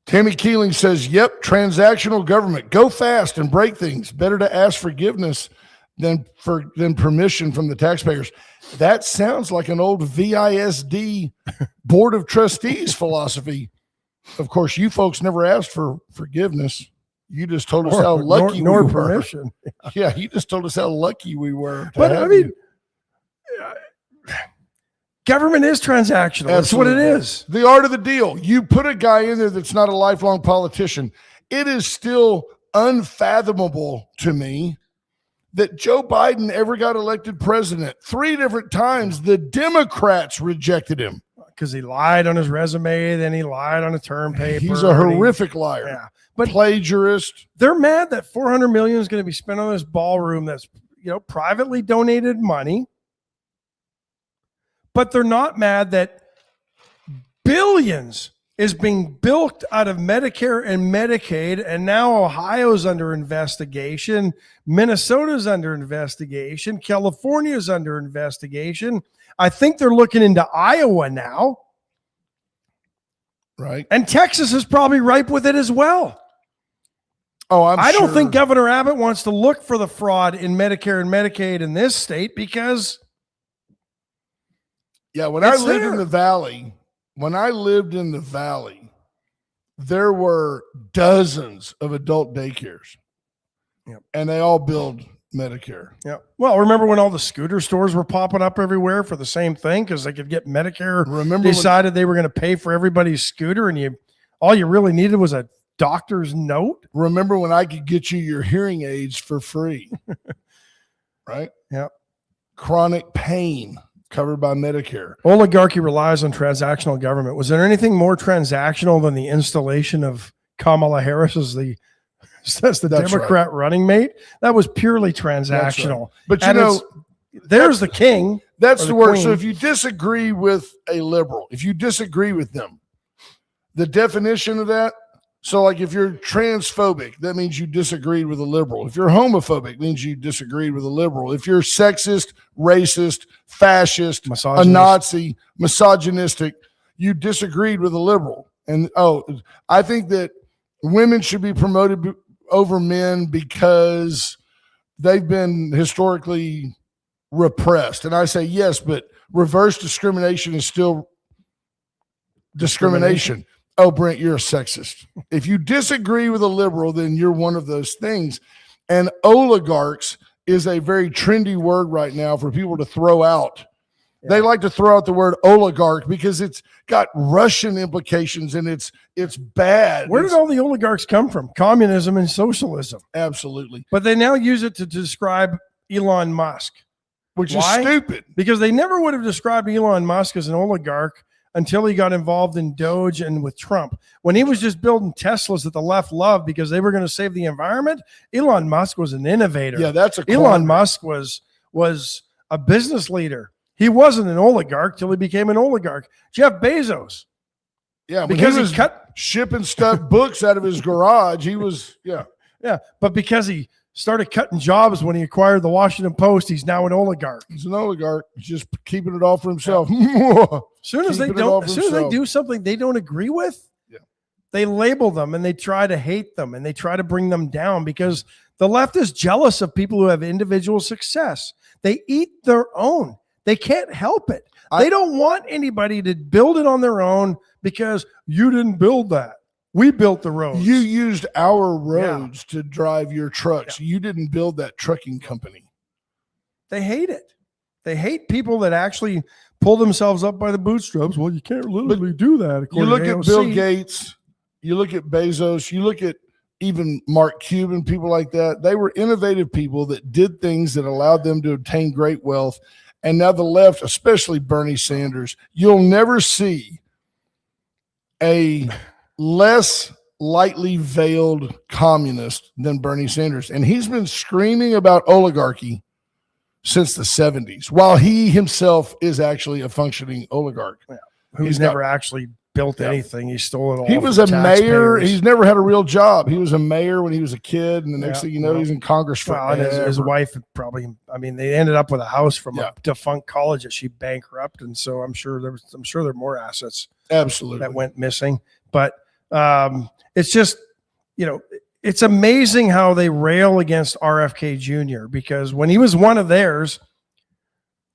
Tammy Keeling says, yep, transactional government. Go fast and break things. Better to ask forgiveness than permission from the taxpayers. That sounds like an old VISD Board of Trustees philosophy. Of course, you folks never asked for forgiveness. You just told us how lucky nor we permission. were. Yeah, you just told us how lucky we were. But I mean, government is transactional. That's what it is. The art of the deal. You put a guy in there that's not a lifelong politician. It is still unfathomable to me that Joe Biden ever got elected president. 3 different times, the Democrats rejected him. Because he lied on his resume, then he lied on a term paper. He's a horrific liar. Yeah. But plagiarist. They're mad that $400 million is going to be spent on this ballroom that's, privately donated money. But they're not mad that billions is being bilked out of Medicare and Medicaid, and now Ohio's under investigation, Minnesota's under investigation, California's under investigation. I think they're looking into Iowa now. Right. And Texas is probably ripe with it as well. Oh, I don't think Governor Abbott wants to look for the fraud in Medicare and Medicaid in this state because when I lived in the valley, there were dozens of adult daycares. Yep. And they all billed Medicare. Yeah. Well, remember when all the scooter stores were popping up everywhere for the same thing because they could get Medicare? Decided they were going to pay for everybody's scooter, and all you really needed was a doctor's note. Remember when I could get you your hearing aids for free? Right? Yeah. Chronic pain covered by Medicare. Oligarchy relies on transactional government. Was there anything more transactional than the installation of Kamala Harris as the Democrat running mate? That was purely transactional. Right. But there's the king. That's the word. Queen. So if you disagree with a liberal, if you disagree with them, the definition of that, so like if you're transphobic, that means you disagreed with a liberal. If you're homophobic, it means you disagreed with a liberal. If you're sexist, racist, fascist, a Nazi, misogynistic, you disagreed with a liberal. And I think that women should be promoted over men because they've been historically repressed. And I say yes, but reverse discrimination is still discrimination. Oh, Brent, you're a sexist. If you disagree with a liberal, then you're one of those things. And oligarchs is a very trendy word right now for people to throw out. Yeah. They like to throw out the word oligarch because it's got Russian implications and it's bad. Where did all the oligarchs come from? Communism and socialism. Absolutely. But they now use it to describe Elon Musk. Which is stupid. Because they never would have described Elon Musk as an oligarch until he got involved in Doge and with Trump. When he was just building Teslas that the left loved because they were going to save the environment, Elon Musk was an innovator. Yeah, that's Elon Musk was a business leader. He wasn't an oligarch till he became an oligarch. Jeff Bezos. Yeah, because he was shipping stuff, books out of his garage. He was, Yeah, but because he started cutting jobs when he acquired the Washington Post, he's now an oligarch. He's an oligarch. He's just keeping it all for himself. As soon as they do something they don't agree with, they label them and they try to hate them and they try to bring them down because the left is jealous of people who have individual success. They eat their own. They can't help it. They don't want anybody to build it on their own because you didn't build that. We built the roads. You used our roads to drive your trucks. Yeah. You didn't build that trucking company. They hate it. They hate people that actually pull themselves up by the bootstraps. Well, you can't literally do that. You look at Bill Gates, you look at Bezos, you look at even Mark Cuban, people like that. They were innovative people that did things that allowed them to obtain great wealth. And now the left, especially Bernie Sanders, you'll never see a less lightly veiled communist than Bernie Sanders. And he's been screaming about oligarchy since the 70s, while he himself is actually a functioning oligarch. Yeah. Who's never actually built anything. He stole it all. He was a mayor. He's never had a real job. He was a mayor when he was a kid. And the next thing you know, he's in Congress for his wife probably, they ended up with a house from a defunct college that she bankrupted. And so I'm sure there are more assets absolutely that went missing. But it's just, it's amazing how they rail against RFK Jr. because when he was one of theirs,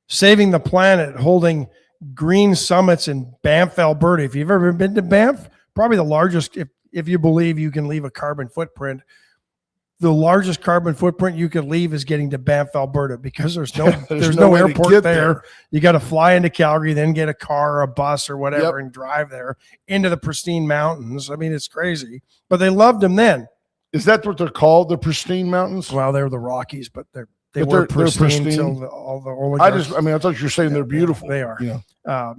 saving the planet, holding green summits in Banff, Alberta. If you've ever been to Banff, probably the largest, if you believe you can leave a carbon footprint, the largest carbon footprint you could leave is getting to Banff, Alberta, because there's no airport there. You got to fly into Calgary, then get a car or a bus or whatever and drive there into the pristine mountains. I mean, it's crazy, but they loved him then. Is that what they're called? The pristine mountains? Well, they're the Rockies, but they're pristine until all the oligarchs. I thought you were saying they're beautiful. They are. Yeah.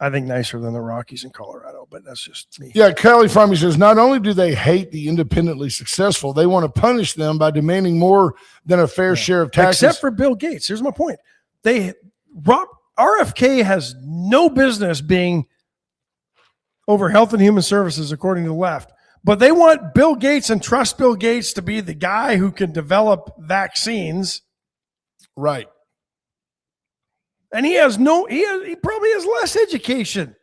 I think nicer than the Rockies in Colorado, but that's just me. Yeah, Kelly Farmy says, not only do they hate the independently successful, they want to punish them by demanding more than a fair share of taxes. Except for Bill Gates. Here's my point. RFK has no business being over health and human services, according to the left. But they want Bill Gates and trust Bill Gates to be the guy who can develop vaccines. Right. And he probably has less education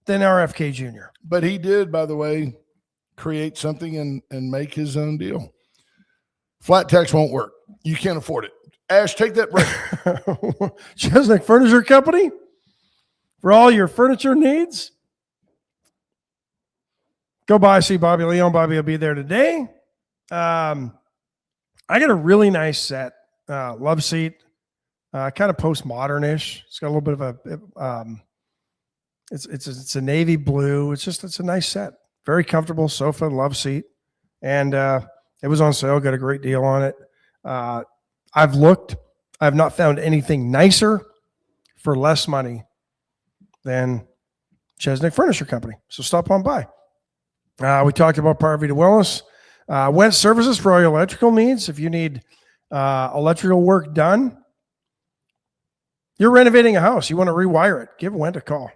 than RFK Jr. But he did, by the way, create something and make his own deal. Flat tax won't work. You can't afford it. Ash, take that break. Chesnick Furniture Company for all your furniture needs. Go by, see Bobby Leon. Bobby will be there today. I got a really nice set, love seat. Kind of postmodern-ish. It's got a little bit of a, it's a navy blue. It's a nice set. Very comfortable sofa, love seat. And it was on sale. Got a great deal on it. I've looked. I've not found anything nicer for less money than Chesnick Furniture Company. So stop on by. We talked about Parvita Wellness. Went services for all your electrical needs. If you need electrical work done, you're renovating a house, you want to rewire it, give Went a call.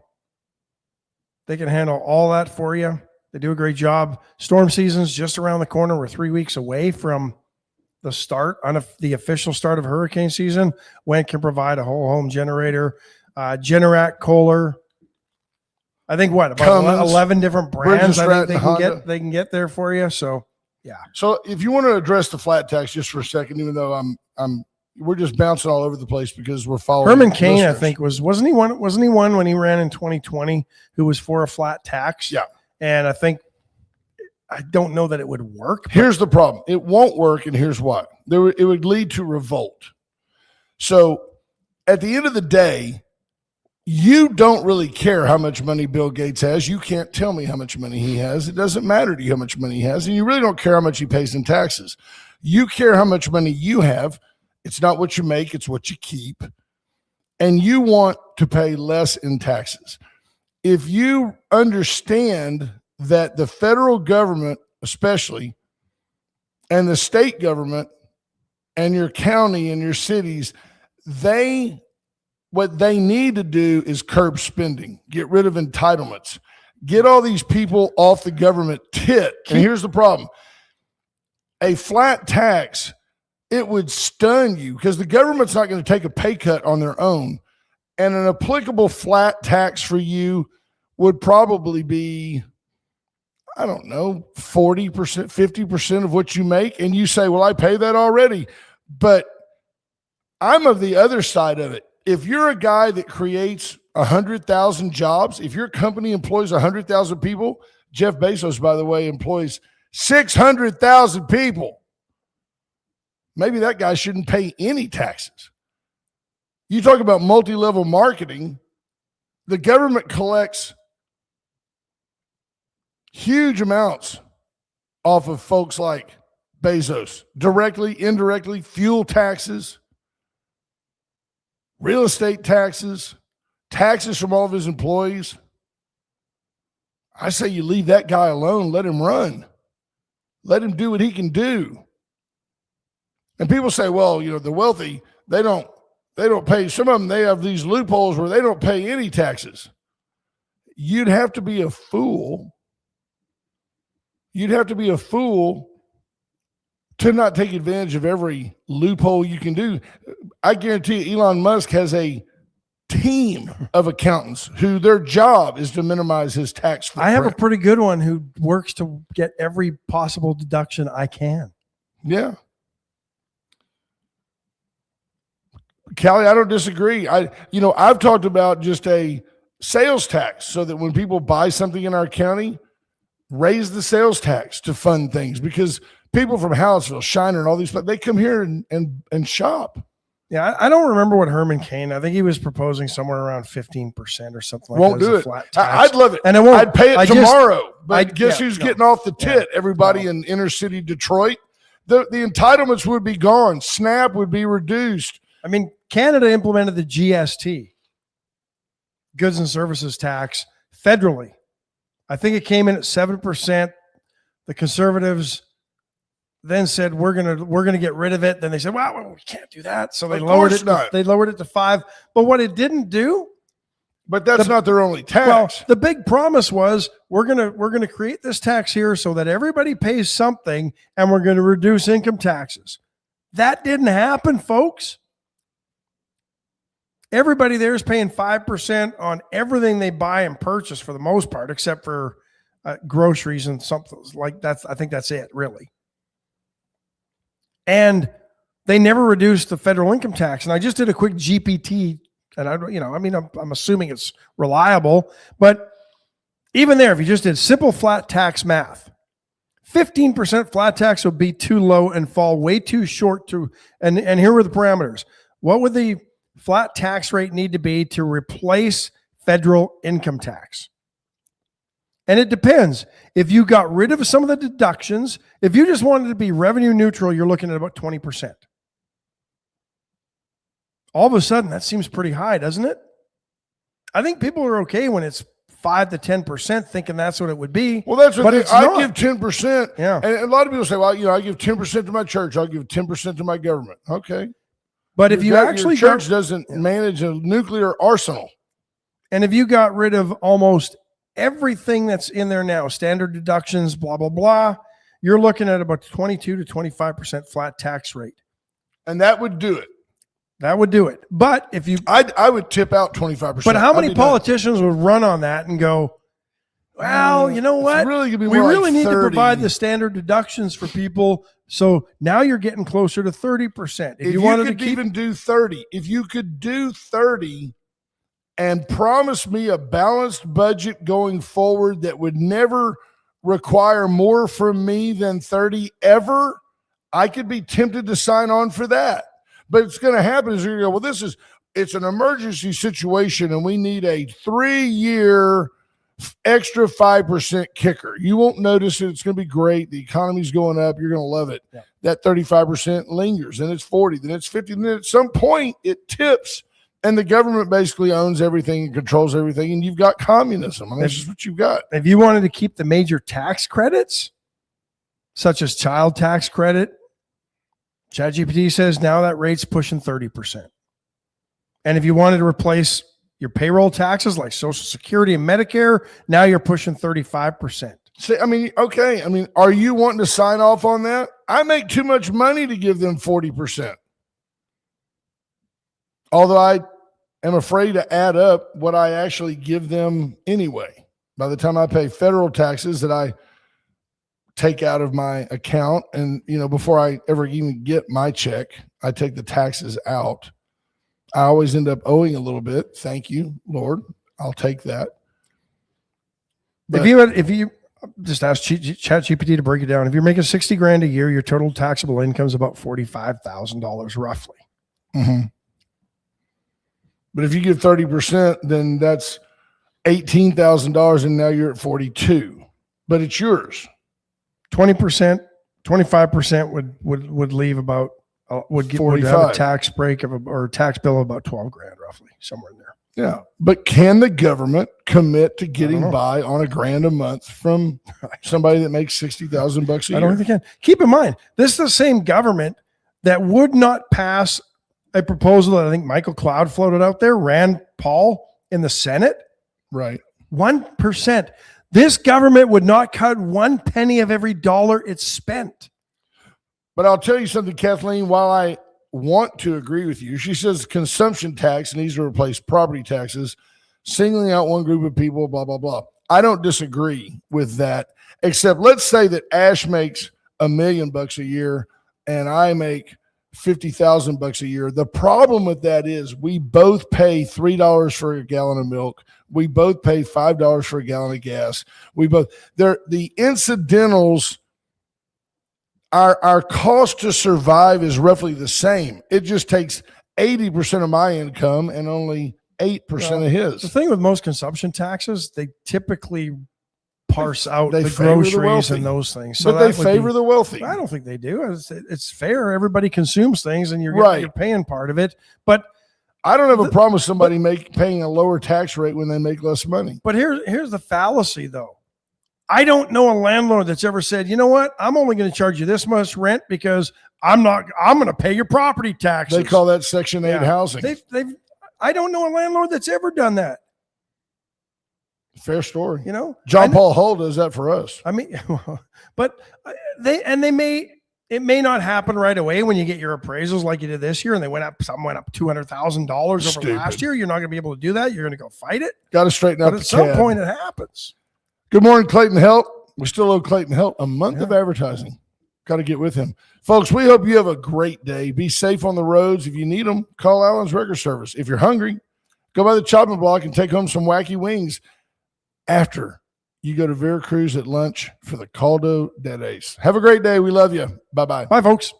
They can handle all that for you. They do a great job. Storm season's just around the corner. We're 3 weeks away from the start, the official start of hurricane season. Went can provide a whole home generator, Generac, Kohler. I think about Cummins, 11 different brands. I think they can get there for you. So yeah. So if you want to address the flat tax just for a second, even though we're just bouncing all over the place because we're following. Herman Cain, I think wasn't he one when he ran in 2020 who was for a flat tax? Yeah. And I don't know that it would work. Here's the problem. It won't work. And here's why. It would lead to revolt. So at the end of the day, you don't really care how much money Bill Gates has. You can't tell me how much money he has. It doesn't matter to you how much money he has. And you really don't care how much he pays in taxes. You care how much money you have. It's not what you make, it's what you keep. And you want to pay less in taxes. If you understand that the federal government, especially, and the state government, and your county and your cities, what they need to do is curb spending, get rid of entitlements, get all these people off the government tit. And here's the problem. A flat tax, it would stun you because the government's not going to take a pay cut on their own. And an applicable flat tax for you would probably be, I don't know, 40%, 50% of what you make. And you say, well, I pay that already. But I'm of the other side of it. If you're a guy that creates 100,000 jobs, if your company employs 100,000 people, Jeff Bezos, by the way, employs 600,000 people. Maybe that guy shouldn't pay any taxes. You talk about multi-level marketing. The government collects huge amounts off of folks like Bezos, directly, indirectly, fuel taxes, real estate taxes, taxes from all of his employees. I say you leave that guy alone, let him run. Let him do what he can do. And people say, well, the wealthy, they don't pay. Some of them, they have these loopholes where they don't pay any taxes. You'd have to be a fool. You'd have to be a fool to not take advantage of every loophole you can do. I guarantee you, Elon Musk has a team of accountants who their job is to minimize his tax footprint. I have a pretty good one who works to get every possible deduction I can. Yeah. Callie, I don't disagree. I've talked about just a sales tax so that when people buy something in our county, raise the sales tax to fund things, because people from Hallettsville, Shiner, and all these, they come here and shop. Yeah, I don't remember what Herman Cain. I think he was proposing somewhere around 15% or something like won't that. do it. Flat tax. I'd love it. And it won't. I'd pay it tomorrow. But guess who's getting off the tit? Yeah. Everybody in inner city Detroit. The entitlements would be gone. SNAP would be reduced. I mean, Canada implemented the GST, goods and services tax, federally. I think it came in at 7%. The Conservatives then said we're gonna get rid of it. Then they said, well, we can't do that. So they lowered it. They lowered it to 5%. But what it didn't do. But that's not their only tax. Well, the big promise was we're gonna create this tax here so that everybody pays something, and we're gonna reduce income taxes. That didn't happen, folks. Everybody there is paying 5% on everything they buy and purchase for the most part, except for groceries and something like that. I think that's it, really. And they never reduced the federal income tax. And I just did a quick GPT, and I'm assuming it's reliable, but even there, if you just did simple flat tax math, 15% flat tax would be too low and fall way too short to, and here were the parameters. What would the flat tax rate need to be to replace federal income tax? And it depends. If you got rid of some of the deductions, if you just wanted to be revenue neutral, you're looking at about 20%. All of a sudden, that seems pretty high, doesn't it? I think people are okay when it's 5 to 10%, thinking that's what it would be. Well, that's what I give 10%. Yeah. And a lot of people say, well, I give 10% to my church. I'll give 10% to my government. Okay. But if you actually your church doesn't manage a nuclear arsenal. And if you got rid of almost everything that's in there now, standard deductions, blah, blah, blah, you're looking at about 22 to 25% flat tax rate. And that would do it. That would do it. But if you, I would tip out 25%. But how many politicians would run on that and go, well, you know what? Really gonna be we more really like need 30. to provide the standard deductions for people. So now you're getting closer to 30%. If you wanted to even do 30, if you could do 30 and promise me a balanced budget going forward that would never require more from me than 30 ever, I could be tempted to sign on for that. But it's going to happen is you're going to go, well, it's an emergency situation and we need a 3-year extra 5% kicker. You won't notice it. It's going to be great. The economy's going up. You're going to love it. Yeah. That 35% lingers, then it's 40, then it's 50. Then at some point it tips and the government basically owns everything and controls everything. And you've got communism. I mean, that's just what you've got. If you wanted to keep the major tax credits, such as child tax credit, ChatGPT says now that rate's pushing 30%. And if you wanted to replace your payroll taxes like Social Security and Medicare, now you're pushing 35%. See, okay. Are you wanting to sign off on that? I make too much money to give them 40%. Although I am afraid to add up what I actually give them anyway. By the time I pay federal taxes that I take out of my account, and before I ever even get my check, I take the taxes out. I always end up owing a little bit. Thank you, Lord. I'll take that. But if you just ask ChatGPT to break it down, if you're making $60,000 a year, your total taxable income is about $45,000 roughly. Mm-hmm. But if you give 30%, then that's $18,000, and now you're at 42. But it's yours. 20%, 25% would leave about would have a tax break or tax bill of about $12,000 roughly, somewhere in there. Yeah, but can the government commit to getting by on $1,000 a month from somebody that makes $60,000 a year? I don't think they can. Keep in mind, this is the same government that would not pass a proposal that I think Michael Cloud floated out there, Rand Paul in the Senate. Right. 1%. This government would not cut 1 penny of every dollar it's spent. But I'll tell you something, Kathleen, while want to agree with you. She says consumption tax needs to replace property taxes, singling out one group of people, blah, blah, blah. I don't disagree with that, except let's say that Ash makes $1 million a year and I make $50,000 a year. The problem with that is we both pay $3 for a gallon of milk. We both pay $5 for a gallon of gas. The incidentals, our cost to survive is roughly the same. It just takes 80% of my income and only 8% of his. The thing with most consumption taxes, they typically parse out they the favor groceries the and those things. So but they favor the wealthy. I don't think they do. It's fair. Everybody consumes things, and you're paying part of it. But I don't have a problem with somebody paying a lower tax rate when they make less money. But here's the fallacy, though. I don't know a landlord that's ever said, you know what, I'm only going to charge you this much rent because I'm going to pay your property taxes. They call that Section 8 housing. I don't know a landlord that's ever done that. Fair story. You know, John Paul Hull does that for us. I mean, but it may not happen right away when you get your appraisals like you did this year, and some went up $200,000 over last year. You're not going to be able to do that. You're going to go fight it. Got to straighten out. But at some point, it happens. Good morning, Clayton Helt. We still owe Clayton Helt a month of advertising. Got to get with him. Folks, we hope you have a great day. Be safe on the roads. If you need them, call Allen's Record Service. If you're hungry, go by the chopping block and take home some wacky wings after you go to Veracruz at lunch for the Caldo Dead Ace. Have a great day. We love you. Bye-bye. Bye, folks.